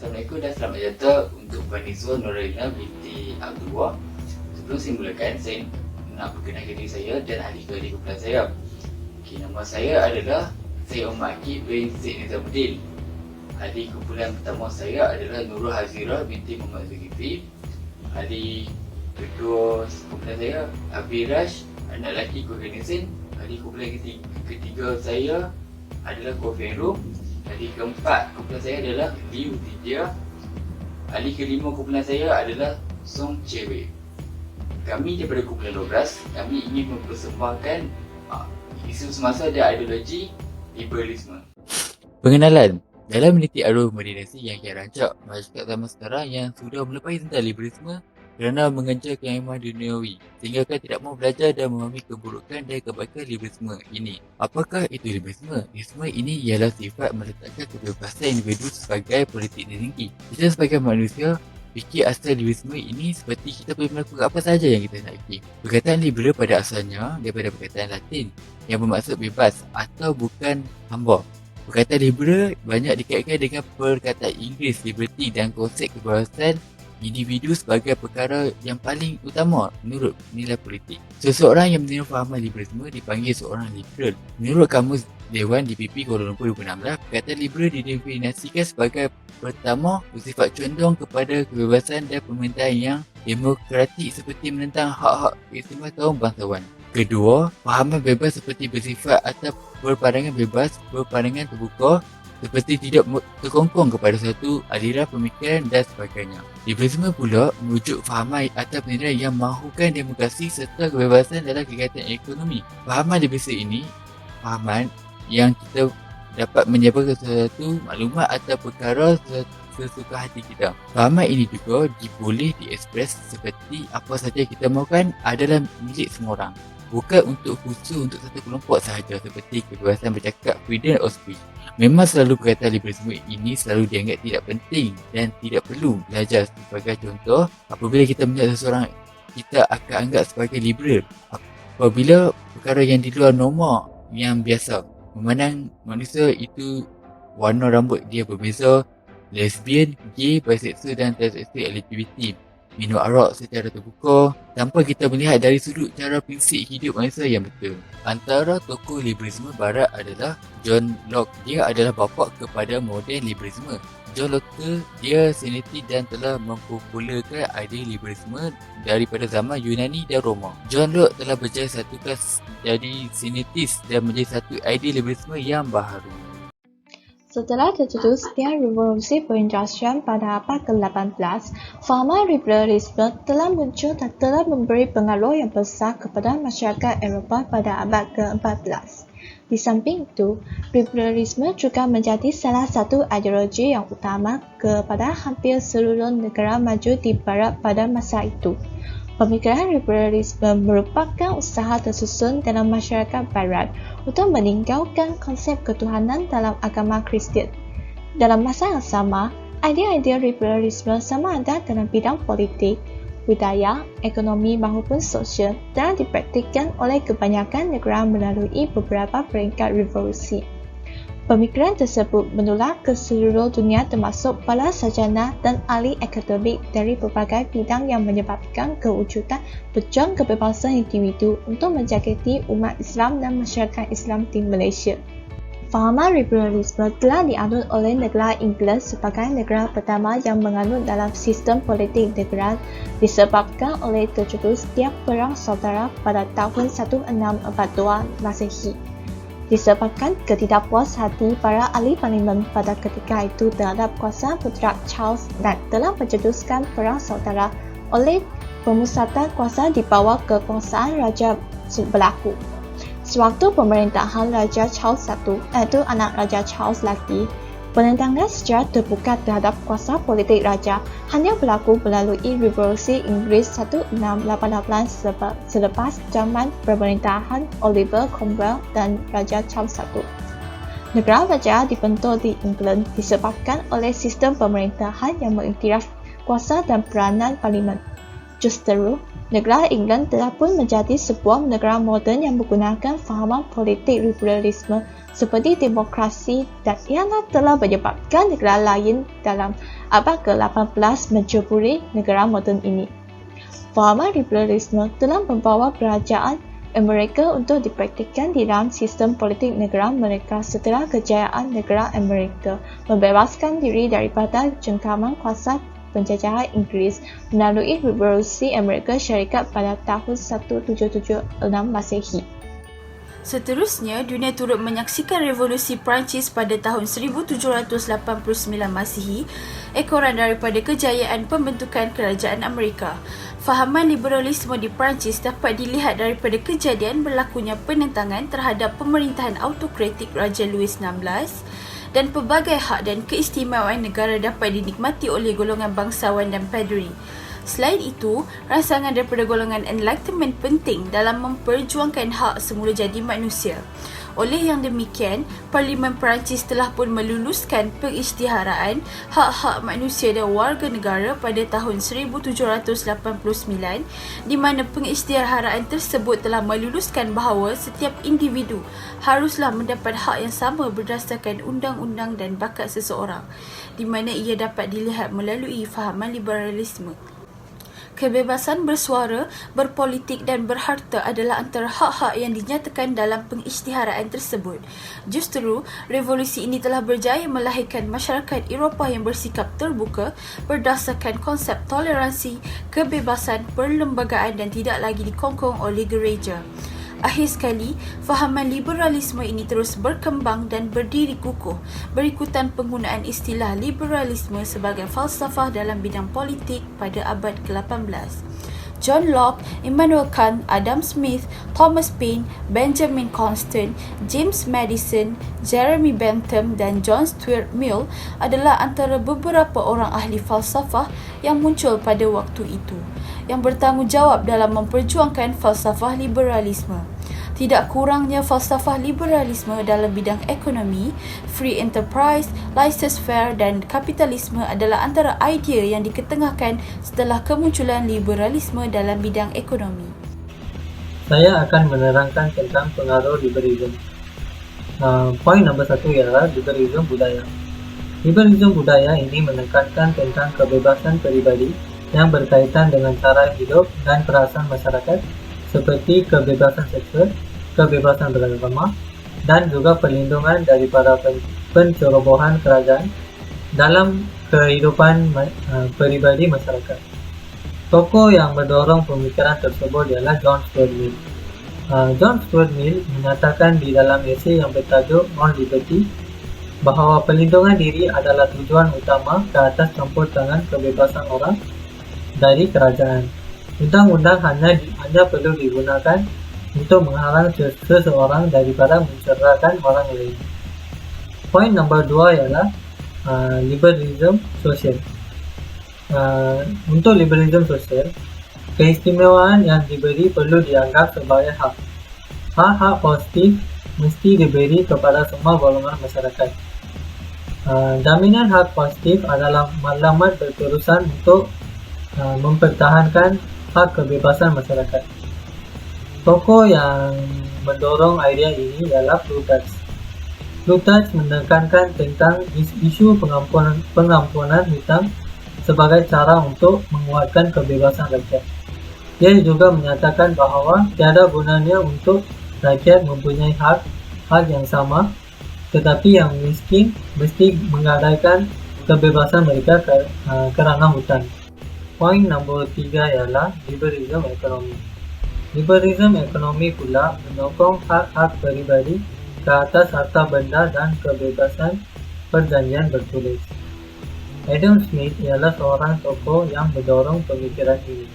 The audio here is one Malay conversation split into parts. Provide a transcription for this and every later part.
Assalamualaikum dan selamat datang untuk Vanessa Noraina binti Abdullah. Sebelum saya mulakan, saya nak perkenalkan diri saya dan ahli kumpulan saya. Nama saya adalah Syed Omar Akib bin Syed Nizamuddin. Ahli kumpulan pertama saya adalah Nurul Hazira binti Muhammad Zulkifli. Ahli kedua kumpulan saya Abi Rash, anak lelaki Koordination. Ahli kumpulan ketiga saya adalah Kofi Rum. Ahli keempat kumpulan saya adalah Liu Tidia. Ahli kelima kumpulan saya adalah Song Chewe. Kami daripada kumpulan 12, kami ingin mempersembahkan isu semasa dan ideologi liberalisme. Pengenalan. Dalam meniti arus modernisasi yang kian rancak, masyarakat zaman sekarang yang sudah melepas tentang liberalisme kerana mengejar keaimahan duniawi sehingga tidak mahu belajar dan memahami keburukan dan kebaikan liberalisme ini. Apakah itu liberalisme? Liberalisme ini ialah sifat meletakkan kebebasan individu sebagai politik tertinggi. Kita sebagai manusia fikir asal liberalisme ini seperti kita boleh melakukan apa sahaja yang kita nak fikir. Perkataan liberal pada asalnya daripada perkataan Latin yang bermaksud bebas atau bukan hamba. Perkataan liberal banyak dikaitkan dengan perkataan Inggeris liberty dan konsep kebebasan individu sebagai perkara yang paling utama menurut nilai politik. Seseorang yang menerima fahaman liberalisme dipanggil seorang liberal. Menurut Kamus Dewan DPP Kuala Lumpur 2016, perkataan liberal didefinisikan sebagai pertama, bersifat condong kepada kebebasan dan pemerintahan yang demokratik seperti menentang hak-hak keistimewaan kaum bangsawan. Kedua, fahaman bebas seperti bersifat atau berpandangan bebas, berpandangan terbuka seperti tidak terkongkong kepada satu aliran pemikiran dan sebagainya. Liberalisme pula merujuk fahaman atau penilaian yang mahukan demokrasi serta kebebasan dalam kegiatan ekonomi. Fahaman liberalisme ini, fahaman yang kita dapat menyebarkan sesuatu maklumat atau perkara sesuka hati kita. Fahaman ini juga boleh diekspres seperti apa sahaja kita mahukan adalah milik semua orang. Bukan untuk khusus untuk satu kelompok sahaja seperti kebebasan bercakap, freedom of speech. Memang selalu perkataan liberalisme ini selalu dianggap tidak penting dan tidak perlu belajar. Sebagai contoh, apabila kita melihat seseorang, kita akan anggap sebagai liberal apabila perkara yang di luar norma yang biasa. Memandang manusia itu warna rambut dia berbeza, lesbian, gay, bisexual dan transseksual LGBT, minum arak secara terbuka tanpa kita melihat dari sudut cara prinsip hidup manusia yang betul. Antara tokoh liberalisme barat adalah John Locke. Dia adalah bapa kepada moden liberalisme. John Locke dia senetri dan telah mempopularkan idea liberalisme daripada zaman Yunani dan Roma. John Locke telah berjaya satukan jadi sintetis dan menjadi satu idea liberalisme yang baharu. Setelah tercetusnya revolusi perindustrian pada abad ke-18, fahaman liberalisme telah muncul dan telah memberi pengaruh yang besar kepada masyarakat Eropah pada abad ke-14. Di samping itu, liberalisme juga menjadi salah satu ideologi yang utama kepada hampir seluruh negara maju di barat pada masa itu. Pemikiran liberalisme merupakan usaha tersusun dalam masyarakat barat untuk meninggalkan konsep ketuhanan dalam agama Kristian. Dalam masa yang sama, idea-idea liberalisme sama ada dalam bidang politik, budaya, ekonomi maupun sosial telah dipraktikkan oleh kebanyakan negara melalui beberapa peringkat revolusi. Pemikiran tersebut menular ke seluruh dunia termasuk para sarjana dan ahli akademik dari berbagai bidang yang menyebabkan kewujudan pejuang kebebasan individu untuk menjagati umat Islam dan masyarakat Islam di Malaysia. Fahaman liberalisme telah dianut oleh negara Inggeris sebagai negara pertama yang menganut dalam sistem politik negara disebabkan oleh tercetusnya Perang Saudara pada tahun 1642 Masehi. Disebabkan ketidakpuashati para ahli parlimen pada ketika itu terhadap kuasa putera Charles dan telah mencetuskan Perang Saudara oleh pemusatan kuasa di bawah kekuasaan Raja berlaku. Sewaktu pemerintahan Raja Charles I, iaitu anak Raja Charles lagi, penentangan secara terbuka terhadap kuasa politik raja hanya berlaku melalui revolusi Inggeris 1688 selepas zaman pemerintahan Oliver Cromwell dan Raja Charles I. Negara raja dibentuk di England disebabkan oleh sistem pemerintahan yang mengiktiraf kuasa dan peranan parlimen. Justru, negara England telah pun menjadi sebuah negara moden yang menggunakan fahaman politik liberalisme seperti demokrasi dan ianya telah menyebabkan negara lain dalam abad ke-18 mencuburi negara moden ini. Fahaman liberalisme telah membawa kerajaan Amerika untuk dipraktikkan di dalam sistem politik negara mereka setelah kejayaan negara Amerika membebaskan diri daripada cengkaman kuasa penjajahan Inggeris melalui Revolusi Amerika Syarikat pada tahun 1776 Masehi. Seterusnya, dunia turut menyaksikan Revolusi Perancis pada tahun 1789 Masihi, ekoran daripada kejayaan pembentukan kerajaan Amerika. Fahaman liberalisme di Perancis dapat dilihat daripada kejadian berlakunya penentangan terhadap pemerintahan autokratik Raja Louis XVI dan pelbagai hak dan keistimewaan negara dapat dinikmati oleh golongan bangsawan dan padri. Selain itu, rangsangan daripada golongan Enlightenment penting dalam memperjuangkan hak semula jadi manusia. Oleh yang demikian, Parlimen Perancis telah pun meluluskan pengisytiharaan hak-hak manusia dan warga negara pada tahun 1789 di mana pengisytiharaan tersebut telah meluluskan bahawa setiap individu haruslah mendapat hak yang sama berdasarkan undang-undang dan bakat seseorang, di mana ia dapat dilihat melalui fahaman liberalisme. Kebebasan bersuara, berpolitik dan berharta adalah antara hak-hak yang dinyatakan dalam pengisytiharaan tersebut. Justru, revolusi ini telah berjaya melahirkan masyarakat Eropah yang bersikap terbuka berdasarkan konsep toleransi, kebebasan, perlembagaan dan tidak lagi dikongkong oleh gereja. Akhir sekali, fahaman liberalisme ini terus berkembang dan berdiri kukuh berikutan penggunaan istilah liberalisme sebagai falsafah dalam bidang politik pada abad ke-18. John Locke, Immanuel Kant, Adam Smith, Thomas Paine, Benjamin Constant, James Madison, Jeremy Bentham dan John Stuart Mill adalah antara beberapa orang ahli falsafah yang muncul pada waktu itu, yang bertanggungjawab dalam memperjuangkan falsafah liberalisme. Tidak kurangnya falsafah liberalisme dalam bidang ekonomi, free enterprise, laissez-faire dan kapitalisme adalah antara idea yang diketengahkan setelah kemunculan liberalisme dalam bidang ekonomi. Saya akan menerangkan tentang pengaruh liberalisme. Poin nombor 1 ialah liberalisme budaya. Liberalisme budaya ini menekankan tentang kebebasan peribadi yang berkaitan dengan cara hidup dan perasaan masyarakat seperti kebebasan seksual, kebebasan beragama dan juga perlindungan daripada pencerobohan kerajaan dalam kehidupan peribadi masyarakat. Tokoh yang mendorong pemikiran tersebut ialah John Stuart Mill. John Stuart Mill menyatakan di dalam esei yang bertajuk On Liberty bahawa perlindungan diri adalah tujuan utama ke atas campur tangan kebebasan orang dari kerajaan. Undang-undang hanya perlu digunakan untuk menghalang seseorang daripada mencerahkan orang lain. Poin nombor 2 ialah liberalisme sosial. Untuk liberalisme sosial, keistimewaan yang diberi perlu dianggap sebagai hak. Hak-hak positif mesti diberi kepada semua golongan masyarakat. Jaminan hak positif adalah matlamat berterusan untuk mempertahankan hak kebebasan masyarakat. Tokoh yang mendorong idea ini ialah Plutarch. Plutarch menekankan tentang isu pengampunan hutang sebagai cara untuk menguatkan kebebasan rakyat. Dia juga menyatakan bahawa tiada gunanya untuk rakyat mempunyai hak yang sama, tetapi yang miskin mesti menggadaikan kebebasan mereka kerana hutang. Poin nombor 3 ialah liberalisme ekonomi. Liberalisme ekonomi pula menyokong hak-hak peribadi ke atas harta benda dan kebebasan perjanjian bertulis. Adam Smith ialah seorang tokoh yang mendorong pemikiran ini.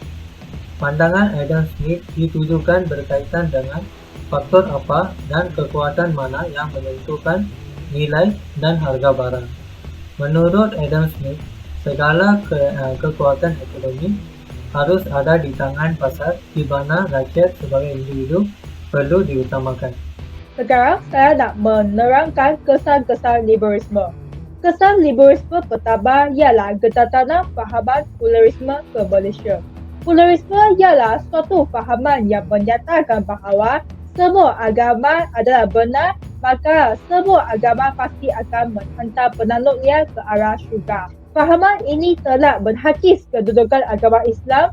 Pandangan Adam Smith ditujukan berkaitan dengan faktor apa dan kekuatan mana yang menentukan nilai dan harga barang. Menurut Adam Smith, segala kekuatan ekonomi harus ada di tangan pasar di mana rakyat sebagai individu perlu diutamakan. Sekarang saya nak menerangkan kesan-kesan liberalisme. Kesan liberalisme pertama ialah ketatanan fahaman pluralisme ke Malaysia. Pluralisme ialah suatu fahaman yang menyatakan bahawa semua agama adalah benar, maka semua agama pasti akan menghantar penanutnya ke arah syurga. Fahaman ini telah menghakis kedudukan agama Islam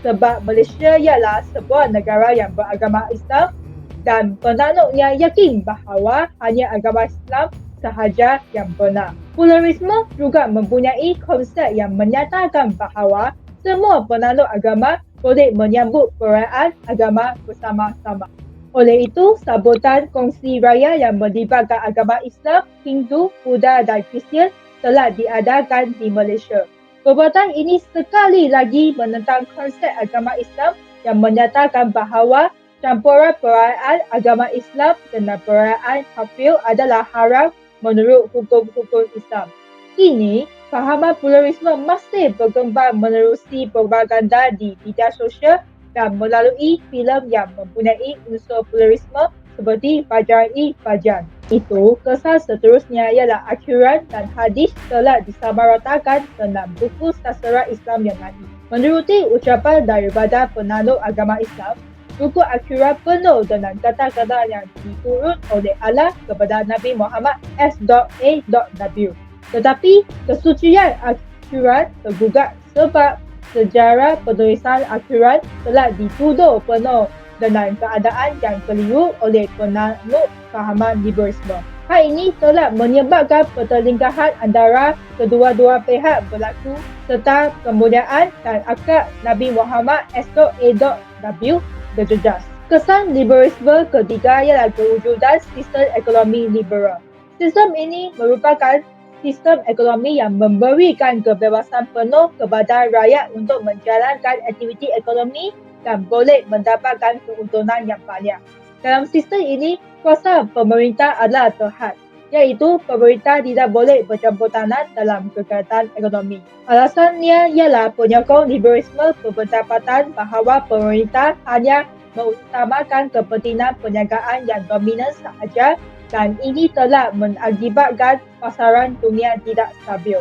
sebab Malaysia ialah sebuah negara yang beragama Islam dan penanutnya yakin bahawa hanya agama Islam sahaja yang benar. Pluralisme juga mempunyai konsep yang menyatakan bahawa semua penanut agama boleh menyambut perayaan agama bersama-sama. Oleh itu, sambutan kongsi raya yang melibatkan agama Islam, Hindu, Buddha dan Kristian telah diadakan di Malaysia. Perbuatan ini sekali lagi menentang konsep agama Islam yang menyatakan bahawa campuran perayaan agama Islam dengan perayaan kafir adalah haram menurut hukum-hukum Islam. Kini, fahaman pluralisme masih berkembang menerusi propaganda di media sosial dan melalui filem yang mempunyai unsur pluralisme seperti Fajar-i-Fajar. Itu, kesan seterusnya ialah Al-Quran dan hadis telah disamaratakan dalam buku sastra Islam yang lain. Menuruti ucapan daripada penanut agama Islam, buku Al-Quran penuh dengan kata-kata yang diturun oleh Allah kepada Nabi Muhammad S.A.W. Tetapi kesucian Al-Quran tergugat sebab sejarah penulisan Al-Quran telah dituduh penuh dengan keadaan yang keliru oleh penanut fahaman liberalisme. Hal ini telah menyebabkan pertelingkahan antara kedua-dua pihak berlaku serta kemudian dan akad Nabi Muhammad S.A.W. berjejas. Kesan liberalisme ketiga ialah kewujudan sistem ekonomi liberal. Sistem ini merupakan sistem ekonomi yang memberikan kebebasan penuh kepada rakyat untuk menjalankan aktiviti ekonomi dan boleh mendapatkan keuntungan yang banyak. Dalam sistem ini, kuasa pemerintah adalah terhad, iaitu pemerintah tidak boleh bercampur tangan dalam kegiatan ekonomi. Alasannya ialah penyokong liberalisme berpendapatan bahawa pemerintah hanya mengutamakan kepentingan perniagaan yang dominan sahaja dan ini telah mengakibatkan pasaran dunia tidak stabil.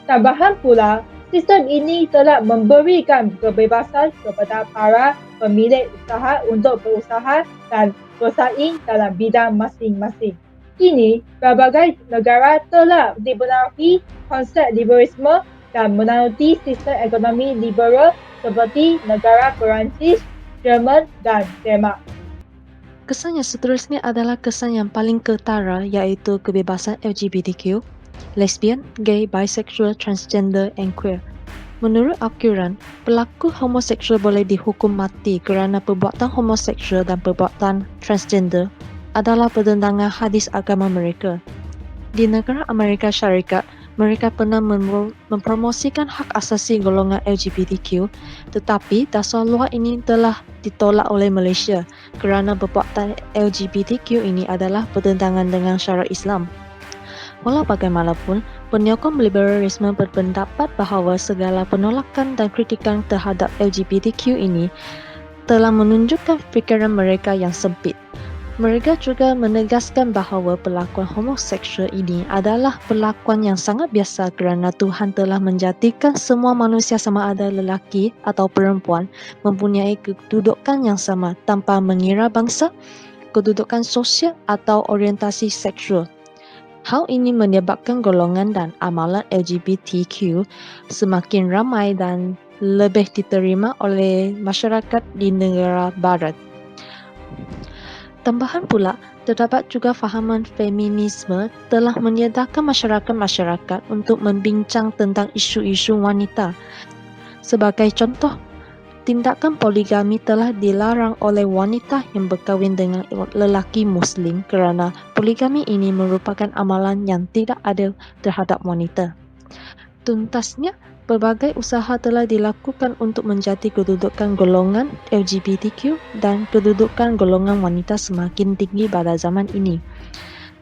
Tambahan pula, sistem ini telah memberikan kebebasan kepada para pemilik usaha untuk berusaha dan bersaing dalam bidang masing-masing. Kini, berbagai negara telah dibenahi konsep liberalisme dan menaungi sistem ekonomi liberal seperti negara Perancis, Jerman dan Denmark. Kesan yang seterusnya adalah kesan yang paling ketara iaitu kebebasan LGBTQ, lesbian, gay, bisexual, transgender and queer. Menurut Al-Quran, pelaku homoseksual boleh dihukum mati kerana perbuatan homoseksual dan perbuatan transgender adalah pertentangan hadis agama mereka. Di negara Amerika Syarikat, mereka pernah mempromosikan hak asasi golongan LGBTQ, tetapi dasar luar ini telah ditolak oleh Malaysia kerana perbuatan LGBTQ ini adalah bertentangan dengan syarak Islam. Walau bagaimanapun, penyokong liberalisme berpendapat bahawa segala penolakan dan kritikan terhadap LGBTQ ini telah menunjukkan fikiran mereka yang sempit. Mereka juga menegaskan bahawa perlakuan homoseksual ini adalah perlakuan yang sangat biasa kerana Tuhan telah menjadikan semua manusia sama ada lelaki atau perempuan mempunyai kedudukan yang sama tanpa mengira bangsa, kedudukan sosial atau orientasi seksual. Hal ini menyebabkan golongan dan amalan LGBTQ semakin ramai dan lebih diterima oleh masyarakat di negara barat. Tambahan pula, terdapat juga fahaman feminisme telah menyedarkan masyarakat-masyarakat untuk membincang tentang isu-isu wanita. Sebagai contoh, tindakan poligami telah dilarang oleh wanita yang berkahwin dengan lelaki Muslim kerana poligami ini merupakan amalan yang tidak adil terhadap wanita. Tuntasnya, pelbagai usaha telah dilakukan untuk menjadi kedudukan golongan LGBTQ dan kedudukan golongan wanita semakin tinggi pada zaman ini.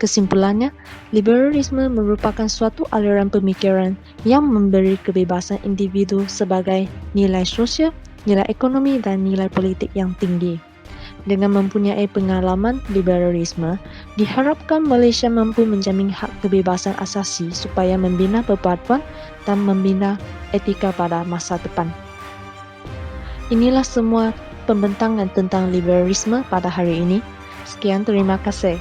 Kesimpulannya, liberalisme merupakan suatu aliran pemikiran yang memberi kebebasan individu sebagai nilai sosial, nilai ekonomi dan nilai politik yang tinggi. Dengan mempunyai pengalaman liberalisme, diharapkan Malaysia mampu menjamin hak kebebasan asasi supaya membina persatuan dan membina etika pada masa depan. Inilah semua pembentangan tentang liberalisme pada hari ini. Sekian, terima kasih.